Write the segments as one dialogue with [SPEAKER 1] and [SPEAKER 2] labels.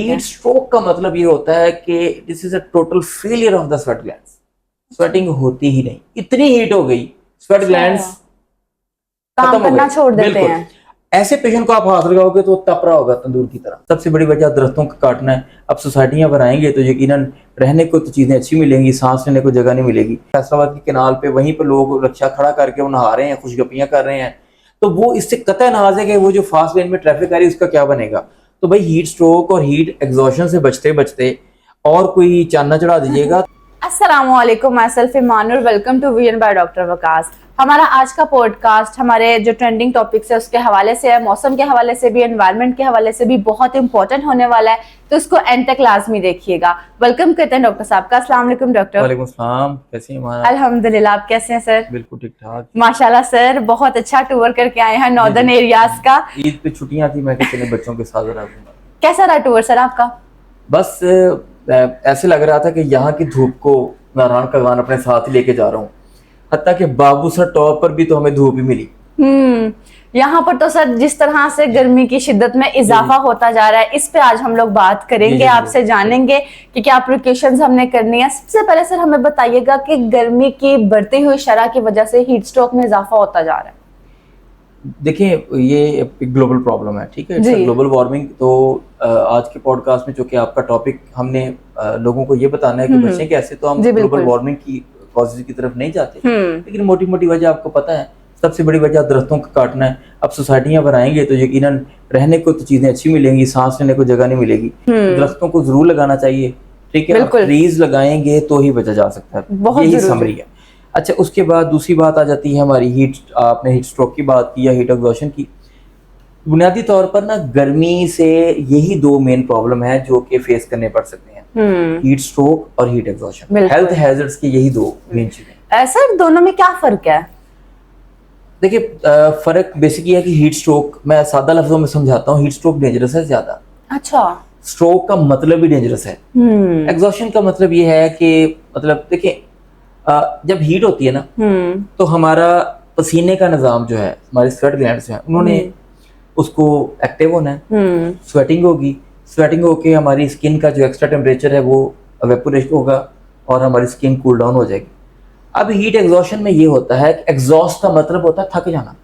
[SPEAKER 1] Heat stroke का मतलब ये होता है कि this is a total failure of the sweat glands. Sweating होती ही नहीं, इतनी हीट हो गई स्वेट ग्लैंड्स
[SPEAKER 2] काम करना छोड़ देते
[SPEAKER 1] बिल्कुल।
[SPEAKER 2] हैं।
[SPEAKER 1] ऐसे पेशेंट को आप हाथ लगाओगे तो तप रहा होगा तंदूर की तरह। सबसे बड़ी वजह दरख्तों का काटना है। अब सोसाइटियां बनाएंगे तो यकीनन रहने को तो चीजें अच्छी मिलेंगी, सांस लेने को जगह नहीं मिलेगी। फैसलाबाद की किनाल पे वहीं पे लोग रक्षा खड़ा करके वो नहा रहे हैं, खुशगपियां कर रहे हैं, तो वो इससे कतई नाज है कि वो जो फास्ट लेन में ट्रैफिक आ रही है उसका क्या बनेगा। तो भाई हीट स्ट्रोक और हीट एग्जॉशन से बचते बचते और कोई चांदना चढ़ा दीजिएगा।
[SPEAKER 2] अस्सलामुअलैकुम, myself Imanur, welcome to Vision by doctor Waqas. हमारा आज का पॉडकास्ट हमारे जो ट्रेंडिंग टॉपिक्स है उसके हवाले से है, मौसम के हवाले से भी, एनवायरनमेंट के हवाले से भी बहुत इंपॉर्टेंट होने वाला है, तो इसको एंड तक लाजमी देखिएगा। वेलकम करते हैं डॉक्टर साहब का। अस्सलाम वालेकुम डॉक्टर।
[SPEAKER 1] वालेकुम सलाम, कैसे हैं?
[SPEAKER 2] अल्हम्दुलिल्लाह, आप कैसे हैं सर?
[SPEAKER 1] बिल्कुल ठीक ठाक
[SPEAKER 2] माशाल्लाह सर, बहुत अच्छा टूर करके आए हैं नॉर्दर्न एरियाज का।
[SPEAKER 1] ईद पे छुट्टियां थी, मैं चले बच्चों के साथ रहा।
[SPEAKER 2] कैसा रहा टूर सर आपका?
[SPEAKER 1] बस ऐसे लग रहा था कि यहाँ की धूप को नारायण कगवान अपने साथ ही लेके जा रहा हूँ। हत्ता कि बाबूसर टॉप पर भी तो हमें धूप ही मिली।
[SPEAKER 2] यहाँ पर तो सर जिस तरह से गर्मी की शिद्दत में इजाफा होता जा रहा है, इस पे आज हम लोग बात करेंगे, आपसे जानेंगे कि क्या प्रिकॉशंस हमने करनी है। सबसे पहले सर हमें बताइएगा कि गर्मी की बढ़ती हुई शरह की वजह से हीट स्ट्रोक में इजाफा होता जा रहा है।
[SPEAKER 1] देखिए, ये ग्लोबल प्रॉब्लम है, ठीक है, ग्लोबल वार्मिंग। तो आज के पॉडकास्ट में चूंकि आपका टॉपिक हमने लोगों को ये बताना है कि बच्चे कैसे, तो हम ग्लोबल वार्मिंग की कॉजेज की तरफ नहीं जाते, लेकिन मोटी मोटी वजह आपको पता है। सबसे बड़ी वजह दरख्तों का काटना है। अब सोसाइटियां बनाएंगे तो यकीनन रहने को तो चीजें अच्छी मिलेंगी, सांस लेने को जगह नहीं मिलेगी। तो दरख्तों को जरूर लगाना चाहिए, ठीक है। ट्रीज लगाएंगे तो ही बचा जा सकता है, यही समरी है। अच्छा, उसके बाद दूसरी बात आ जाती है हमारी हीट। आपने हीट स्ट्रोक की बात की या हीट एग्जॉशन की। बुनियादी तौर पर ना गर्मी से यही दो मेन प्रॉब्लम है जो कि फेस करने पड़ सकते हैं, हीट स्ट्रोक और हीट एग्जॉशन। हेल्थ हैजर्ड्स की यही दो मेन चीजें।
[SPEAKER 2] सर दोनों में क्या फर्क है?
[SPEAKER 1] देखिए, फर्क बेसिक ये है कि हीट स्ट्रोक, मैं सादा लफ्जों में समझाता हूँ, हीट स्ट्रोक डेंजरस है ज्यादा।
[SPEAKER 2] अच्छा।
[SPEAKER 1] स्ट्रोक का मतलब भी डेंजरस है। एग्जॉशन का मतलब ये है कि मतलब देखिए, जब हीट होती है ना तो हमारा पसीने का निजाम जो है, हमारे स्वेट ग्लैंड्स हैं, उन्होंने उसको एक्टिव होना है, स्वेटिंग होगी, स्वेटिंग होके हमारी स्किन का जो एक्स्ट्रा टेम्परेचर है वो वेपोरेट होगा और हमारी स्किन कूल डाउन हो जाएगी। अब हीट एग्जॉशन में ये होता है कि एग्जॉस्ट का मतलब होता है थक जाना।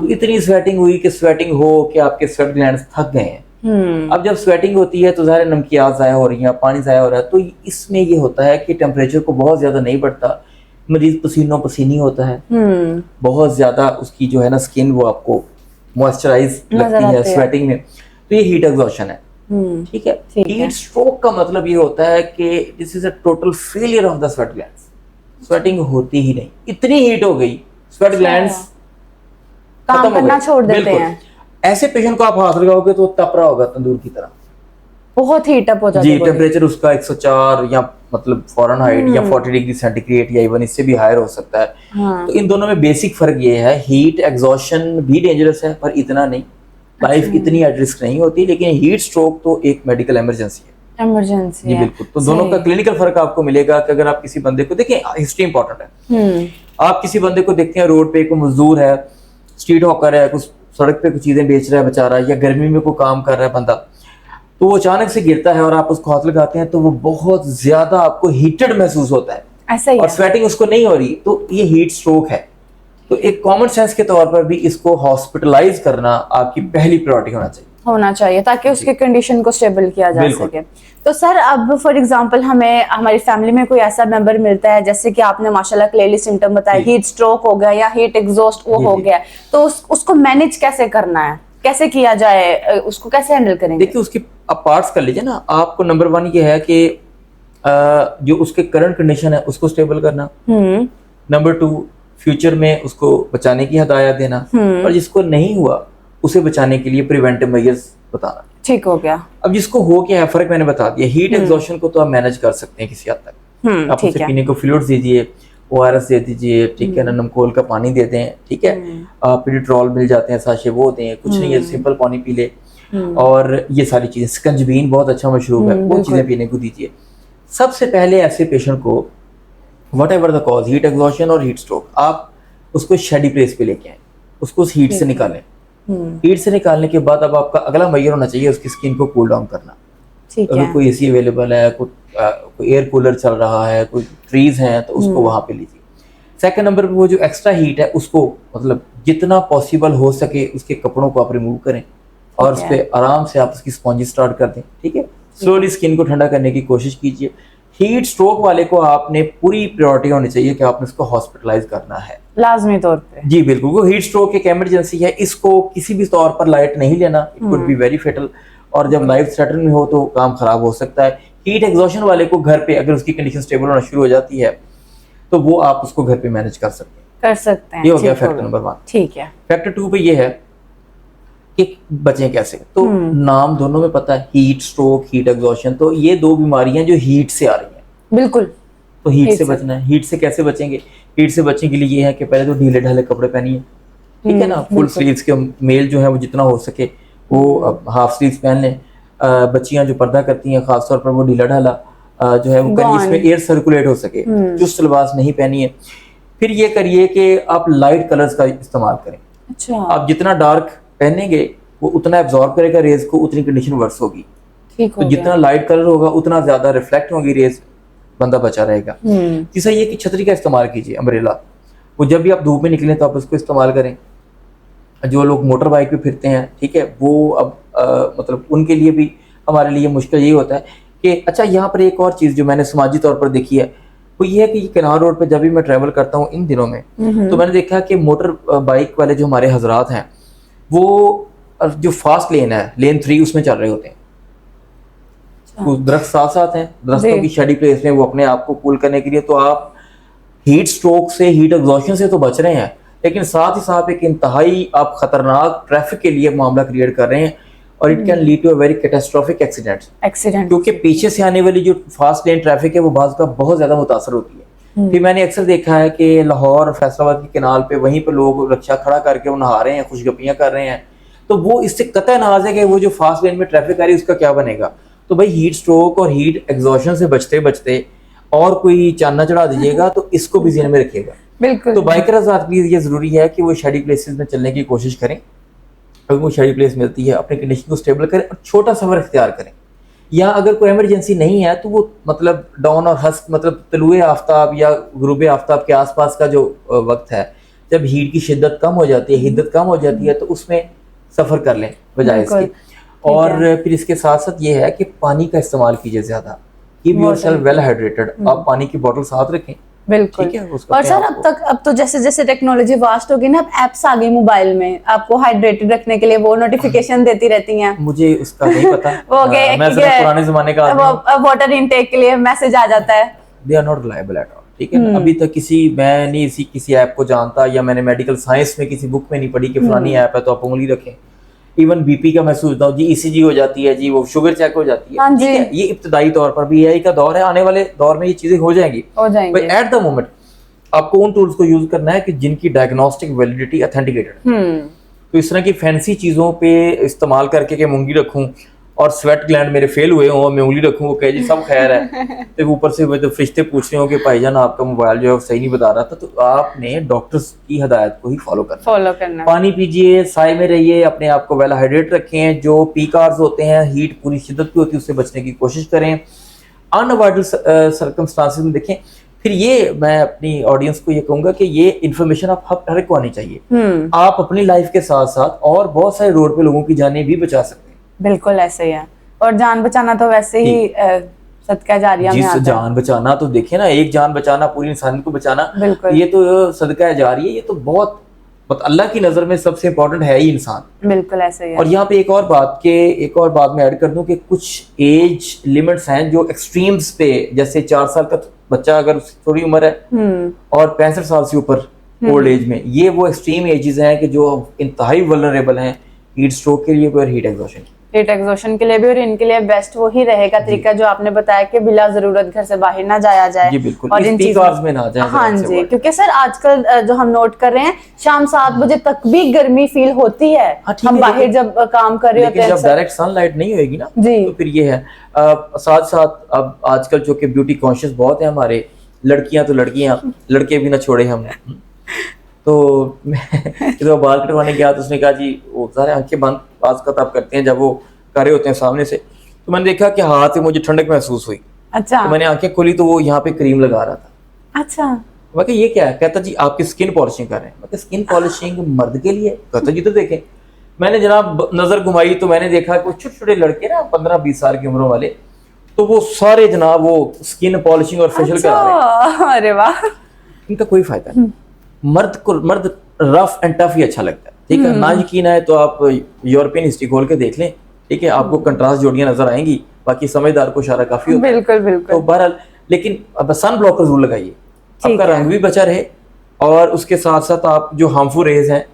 [SPEAKER 1] तो इतनी स्वेटिंग हुई कि स्वेटिंग हो कि आपके स्वेट ग्लैंड्स थक गए हैं। अब जब स्वेटिंग होती है तो ज़ाहिर नमकियात ज़ाया हो रही है, पानी ज़ाया हो रहा है, तो इसमें ये होता है कि टेम्परेचर को बहुत ज़्यादा नहीं बढ़ता, मरीज पसीनों पसीनी होता है, बहुत ज़्यादा उसकी जो है ना स्किन वो आपको मॉइस्चराइज लगती है स्वेटिंग में। तो ये हीट एग्जॉशन है, ठीक है। हीट स्ट्रोक का मतलब ये होता है कि this is a total failure of the sweat glands. Sweating होती ही नहीं, इतनी हीट हो गई स्वेट ग्लैंड्स
[SPEAKER 2] काम करना छोड़ देते हैं।
[SPEAKER 1] ऐसे पेशेंट को आप हाथ लगाओगे तो तप रहा होगा तंदूर की तरह,
[SPEAKER 2] बहुत हीट अप हो जाता है।
[SPEAKER 1] जी, टेम्परेचर उसका 104 या मतलब फ़ारेनहाइट या 40 डिग्री सेंटीग्रेड या इवन इससे भी हायर हो सकता है। तो इन दोनों में बेसिक फर्क ये है, हीट एग्जॉशन भी डेंजरस है पर इतना नहीं, लाइफ इतनी एट रिस्क नहीं होती, लेकिन हीट स्ट्रोक तो एक मेडिकल इमरजेंसी है। जी बिल्कुल। तो दोनों का क्लिनिकल फर्क आपको मिलेगा कि अगर आप किसी बंदे को देखिए, हिस्ट्री इंपॉर्टेंट है। आप किसी बंदे को देखते हैं रोड पे, कोई मजदूर है, स्ट्रीट हॉकर है, कुछ सड़क पे कुछ चीजें बेच रहा है बेचारा, या गर्मी में कोई काम कर रहा है बंदा, तो वो अचानक से गिरता है और आप उसको हाथ लगाते हैं तो वो बहुत ज्यादा आपको हीटेड महसूस होता है, ऐसा ही और स्वेटिंग उसको नहीं हो रही, तो ये हीट स्ट्रोक है। तो एक कॉमन सेंस के तौर पर भी इसको हॉस्पिटलाइज करना आपकी पहली प्रायोरिटी होना चाहिए ताकि उसकी कंडीशन को स्टेबल किया जा सके। तो सर अब फॉर एग्जांपल हमें हमारी फैमिली में कोई ऐसा मेंबर मिलता है, जैसे कि आपने माशाल्लाह क्लियरली सिम्टम बताया, हीट स्ट्रोक हो गया या हीट एग्जॉस्ट वो हो गया, तो उसको मैनेज कैसे करना है, कैसे किया जाए, उसको कैसे हैंडल करेंगे? देखिए, उसकी आप पार्ट्स कर लीजिए ना। आपको नंबर 1 ये है कि जो उसके करंट कंडीशन है उसको स्टेबल करना। नंबर 2, फ्यूचर में उसको बचाने की हदायत देना, और जिसको नहीं हुआ उसे बचाने के लिए प्रिवेंटिव मेजर्स बताना। ठीक हो गया। अब जिसको हो गया है, फर्क मैंने बता दिया। हीट एग्जॉशन को तो आप मैनेज कर सकते हैं किसी हद तक। आप उसे पीने को फ्लूइड्स दीजिए, ORS दे दीजिए, ठीक है ना, नमकोल का पानी देते हैं, ठीक है, पिडिट्रॉल मिल जाते हैं साशे, वो दें, कुछ नहीं है, सिंपल पानी पी ले। और ये सारी चीजें, स्कंजबीन बहुत अच्छा मशरूब है, वो चीजें पीने को दीजिए। सबसे पहले ऐसे पेशेंट को what ever the cause, heat exhaustion और हीट स्ट्रोक, आप उसको शेडी प्लेस पे लेके आए, उसको उस हीट से निकालें। हीट से निकालने के बाद अब आपका अगला मेजर होना चाहिए उसकी स्किन को कूल डाउन करना।
[SPEAKER 2] ठीक
[SPEAKER 1] अगर
[SPEAKER 2] है।
[SPEAKER 1] कोई एसी अवेलेबल है, कोई एयर कूलर चल रहा है, कोई ट्रीज हैं, तो उसको वहां पे लीजिए। सेकंड नंबर पे वो जो एक्स्ट्रा हीट है उसको मतलब जितना पॉसिबल हो सके उसके कपड़ों को आप रिमूव करें और उस
[SPEAKER 2] ठीक
[SPEAKER 1] पे
[SPEAKER 2] है।
[SPEAKER 1] आराम से आप उसकी स्पॉन्जी स्टार्ट कर दें, ठीक है। स्लोली स्किन को ठंडा करने की कोशिश कीजिए। हीट स्ट्रोक वाले को आपने पूरी प्रायोरिटी होनी चाहिए कि आपने उसको हॉस्पिटलाइज करना है,
[SPEAKER 2] लाजमी तौर पे।
[SPEAKER 1] जी बिल्कुल। वो हीट स्ट्रोक एक इमरजेंसी है, इसको किसी भी तौर पर लाइट नहीं लेना, it could be very fatal, और जब लाइफ थ्रेटनिंग हो तो काम खराब हो सकता है। हीट एग्जॉशन वाले को घर पे अगर उसकी कंडीशन स्टेबल होना शुरू हो जाती है तो वो आप उसको घर पे मैनेज कर सकते हैं।
[SPEAKER 2] कर सकते हैं।
[SPEAKER 1] ये हो गया
[SPEAKER 2] ठीक
[SPEAKER 1] फैक्टर नंबर 1।
[SPEAKER 2] ठीक है।
[SPEAKER 1] फैक्टर 2 पे ये है कि बचें कैसे। तो नाम दोनों में पता है, हीट स्ट्रोक, हीट एग्जॉशन, तो ये दो बीमारियां जो हीट से आ रही हैं।
[SPEAKER 2] बिल्कुल।
[SPEAKER 1] तो हीट
[SPEAKER 2] हीट
[SPEAKER 1] से
[SPEAKER 2] से।
[SPEAKER 1] बचना है। हीट से कैसे बचेंगे? हीट से बचने के लिए ये है कि पहले तो ढीले ढाले कपड़े पहनिए, ठीक है ना। फुल
[SPEAKER 2] बिल्कुल।
[SPEAKER 1] स्लीव्स के मेल जो है वो जितना हो सके वो हाफ स्लीव्स पहन लें। बच्चियां जो पर्दा करती हैं खासतौर पर वो ढीला ढाला जो है वो कहीं इसमें एयर सर्कुलेट हो सके, चुस्त लिबास नहीं पहनिए। फिर ये करिए कि आप लाइट कलर्स का इस्तेमाल करें।
[SPEAKER 2] अच्छा।
[SPEAKER 1] आप जितना डार्क पहनेंगे वो उतना एब्जॉर्ब करेगा रेज को, उतनी कंडीशन वर्स होगी।
[SPEAKER 2] ठीक
[SPEAKER 1] तो
[SPEAKER 2] हो
[SPEAKER 1] जितना लाइट कलर होगा उतना ज्यादा रिफ्लेक्ट होगी रेज, बंदा बचा रहेगा।
[SPEAKER 2] गया।
[SPEAKER 1] तीसरा ये कि छतरी का इस्तेमाल कीजिए, अम्ब्रेला। वो जब भी आप धूप में निकलें तो आप उसको इस्तेमाल करें। जो लोग मोटर बाइक पे फिरते हैं, ठीक है, वो अब मतलब उनके लिए भी हमारे लिए मुश्किल यही होता है कि अच्छा यहाँ पर एक और चीज़ जो मैंने समाजी तौर पर देखी है वो ये है कि किनार रोड पे जब भी मैं ट्रैवल करता हूँ इन दिनों में, तो मैंने देखा कि मोटर बाइक वाले जो हमारे हजरात हैं वो जो फास्ट लेन है, लेन 3, उसमें चल रहे होते हैं। तो दरख्त साथ साथ हैं, दरख्तों की शेडी प्लेस में वो अपने आप को कूल करने के लिए, तो आप हीट स्ट्रोक से, हीट एग्जॉशन से तो बच रहे हैं, लेकिन साथ ही साथ एक इंतहाई आप खतरनाक ट्रैफिक के लिए मामला क्रिएट कर रहे हैं और it can lead to a very catastrophic accident. क्योंकि पीछे से आने वाली जो फास्ट लेन ट्रैफिक है वो बाज़ का बहुत ज्यादा मुतासर होती है। फिर मैंने अक्सर देखा है कि लाहौर फैसलाबाद के किनाल पे वहीं पे लोग रक्षा खड़ा करके वो नहा रहे हैं, खुशगपियां कर रहे हैं, तो वो इससे कतई नाज है कि वो जो फास्ट लेन में ट्रैफिक आ रही है उसका क्या बनेगा। तो भाई हीट स्ट्रोक और हीट एग्जॉशन से बचते बचते और कोई चांदना चढ़ा दीजिएगा तो इसको भी ध्यान में रखिएगा।
[SPEAKER 2] बिल्कुल।
[SPEAKER 1] तो बाइकर हज़रात के लिए ये जरूरी है कि वो शेडी प्लेसेस में चलने की कोशिश करें। अगर वो शेडी प्लेस मिलती है अपनी कंडीशन को स्टेबल करें और छोटा सफर इख्तियार करें। या अगर कोई इमरजेंसी नहीं है तो वो मतलब डॉन और हस्क मतलब तलुए आफ्ताब या गुरूबे आफ्ताब के आसपास का जो वक्त है, जब हीट की शिद्दत कम हो जाती है, हिद्दत कम हो जाती है, तो उसमें सफर कर लें बजाय इसके। और फिर इसके साथ साथ ये है कि पानी का इस्तेमाल कीजिए ज्यादा। Keep yourself well hydrated. आप पानी की बोतल साथ रखें।
[SPEAKER 2] बिल्कुल।
[SPEAKER 1] ठीक है, उसका
[SPEAKER 2] और सर अब तो जैसे जैसे टेक्नोलॉजी वास्ट होगी ना, अब एप्स आ गई मोबाइल में आपको हाइड्रेटेड रखने के लिए, वो नोटिफिकेशन देती रहती हैं।
[SPEAKER 1] मुझे उसका नहीं पता।
[SPEAKER 2] वो गए
[SPEAKER 1] मैं जरा पुराने जमाने का आदमी हूं।
[SPEAKER 2] वाटर इनटेक के लिए मैसेज आ जाता है।
[SPEAKER 1] They are not reliable at all, ठीक है ना। अभी तक मैं नहीं किसी ऐप को जानता, या मैंने मेडिकल साइंस में किसी बुक में नहीं पढ़ी कि फलानी ऐप है तो आप उंगली रखें। इवन बीपी का मैं सोचता हूँ जी, ईसीजी हो जाती है जी, वो शुगर चेक हो जाती है।
[SPEAKER 2] हाँ जी।
[SPEAKER 1] ये इब्तदाई तौर पर भी एआई का दौर है, आने वाले दौर में ये चीजें हो जाएंगी। एट द मोमेंट आपको उन टूल्स को यूज करना है कि जिनकी डायग्नोस्टिक वैलिडिटी ऑथेंटिकेटेड। तो इस तरह की फैंसी चीजों पे इस्तेमाल करके कि मैं उंगली रखूं और स्वेट ग्लैंड मेरे फेल हुए हों, मैं उंगली रखूं, वो कहे जी सब खैर है, तो ऊपर से वो तो फरिश्ते पूछ रहे हो कि भाईजान आपका मोबाइल जो है सही नहीं बता रहा था, तो आपने डॉक्टर्स की हिदायत को ही फॉलो करना। पानी पीजिए, साए में रहिए, अपने आप को वेल हाइड्रेट रखें। जो पीक आवर्स होते हैं, हीट पूरी शिद्दत की होती है, उससे बचने की कोशिश करें। अनअवॉइडेबल सर्कमस्टांसेस में देखें। फिर ये मैं अपनी ऑडियंस को ये कहूंगा कि ये इन्फॉर्मेशन आप हर एक को आनी चाहिए। आप अपनी लाइफ के साथ साथ और बहुत सारे रोड पे लोगों की जानें भी बचा सकते हैं। बिल्कुल
[SPEAKER 2] ऐसे ही है। और जान बचाना तो वैसे ही सदका जारिया में आता है।
[SPEAKER 1] जान बचाना तो देखिए ना, एक जान बचाना पूरी इंसानियत को बचाना,
[SPEAKER 2] ये
[SPEAKER 1] तो सदका जारिया, ये तो बहुत अल्लाह की नजर में सबसे इम्पोर्टेंट है ही इंसान।
[SPEAKER 2] बिल्कुल ऐसे ही है।
[SPEAKER 1] और यहाँ पे एक और बात मैं ऐड कर दूं कि कुछ एज लिमिट्स हैं जो एक्सट्रीम्स पे, जैसे 4 साल का बच्चा अगर थोड़ी उम्र है और 65 साल से ऊपर ओल्ड एज में, ये वो एक्सट्रीम एजेस हैं कि जो इंतहाई वल्नरेबल हैं हीट स्ट्रोक के लिए और हीट एग्जॉशन
[SPEAKER 2] के लिए भी। और इनके लिए बेस्ट वही रहेगा तरीका जो आपने बताया कि बिला जरूरत घर से बाहर ना जाया जाए।
[SPEAKER 1] जी बिल्कुल।
[SPEAKER 2] और इन
[SPEAKER 1] चीजों में ना जाए।
[SPEAKER 2] हाँ जी, क्योंकि सर आजकल जो हम नोट कर रहे हैं शाम 7 बजे तक भी गर्मी फील होती है। हम बाहर जब काम कर रहे होते हैं,
[SPEAKER 1] जब डायरेक्ट सनलाइट नहीं होगी ना
[SPEAKER 2] जी,
[SPEAKER 1] तो फिर ये है। साथ साथ अब आजकल जो कि ब्यूटी कॉन्शियस बहुत है हमारे, लड़कियां तो लड़कियां, लड़के भी ना छोड़े हम। तो मैं बाल कटवाने गया तो उसने कहा जी वो सारे आंखें बंद बात का तब करते हैं जब वो कर रहे होते हैं सामने से, तो मैंने देखा कि हाथ में मुझे ठंडक महसूस हुई,
[SPEAKER 2] अच्छा
[SPEAKER 1] तो मैंने आंखें खोली तो वो यहाँ पे क्रीम लगा रहा था।
[SPEAKER 2] अच्छा
[SPEAKER 1] मैं कहा ये क्या है? कहता जी आपकी स्किन पॉलिशिंग कर रहे हैं। मैं कहा स्किन पॉलिशिंग मर्द के लिए? कहता जी तो देखें। मैंने जनाब नजर घुमाई तो मैंने देखा कि छोटे छोटे लड़के ना 15-20 साल की उम्र वाले, तो वो सारे जनाब वो स्किन पॉलिशिंग और फेशियल करा रहे हैं।
[SPEAKER 2] अच्छा, अरे वाह।
[SPEAKER 1] इनका कोई फायदा नहीं। मर्द रफ एंड टफ ही अच्छा लगता है, ठीक है। ना यकीन आए तो आप यूरोपियन हिस्ट्री खोल के देख लें, ठीक है, आपको कंट्रास्ट जोड़ियां नजर आएंगी, बाकी समझदार को इशारा काफी होता है।
[SPEAKER 2] बिल्कुल
[SPEAKER 1] तो
[SPEAKER 2] बिल्कुल
[SPEAKER 1] बहरहाल, लेकिन अब सन ब्लॉकर जरूर लगाइए,
[SPEAKER 2] ठीक
[SPEAKER 1] आपका
[SPEAKER 2] है।
[SPEAKER 1] रंग भी बचा रहे, और उसके साथ साथ आप जो हार्मफुल रेज हैं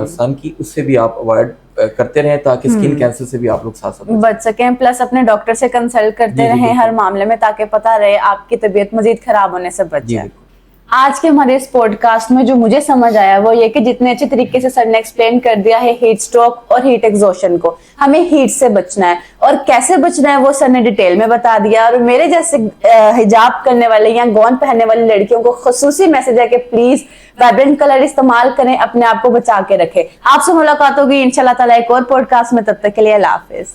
[SPEAKER 1] सन की, उससे भी आप अवॉइड करते रहें, ताकि स्किन कैंसर से भी आप लोग साथ साथ
[SPEAKER 2] बच सकें। प्लस अपने डॉक्टर से कंसल्ट करते
[SPEAKER 1] जी,
[SPEAKER 2] रहें
[SPEAKER 1] बिल्कुल।
[SPEAKER 2] हर मामले में, ताकि पता रहे आपकी तबीयत मजीद खराब होने से बच
[SPEAKER 1] जी
[SPEAKER 2] जाए।
[SPEAKER 1] बिल्कुल।
[SPEAKER 2] आज के हमारे इस पॉडकास्ट में जो मुझे समझ आया वो ये कि जितने अच्छे तरीके से सर ने एक्सप्लेन कर दिया है हीट स्ट्रोक और हीट एग्जॉशन को, हमें हीट से बचना है और कैसे बचना है वो सर ने डिटेल में बता दिया। और मेरे जैसे हिजाब करने वाले या गौन पहनने वाली लड़कियों को खुसूसी मैसेज है कि प्लीज वाइब्रेंट कलर इस्तेमाल करें, अपने आप को बचा के रखें। आपसे मुलाकात होगी इंशाल्लाह ताला एक और पॉडकास्ट में, तब तक के लिए अल्लाह हाफिज।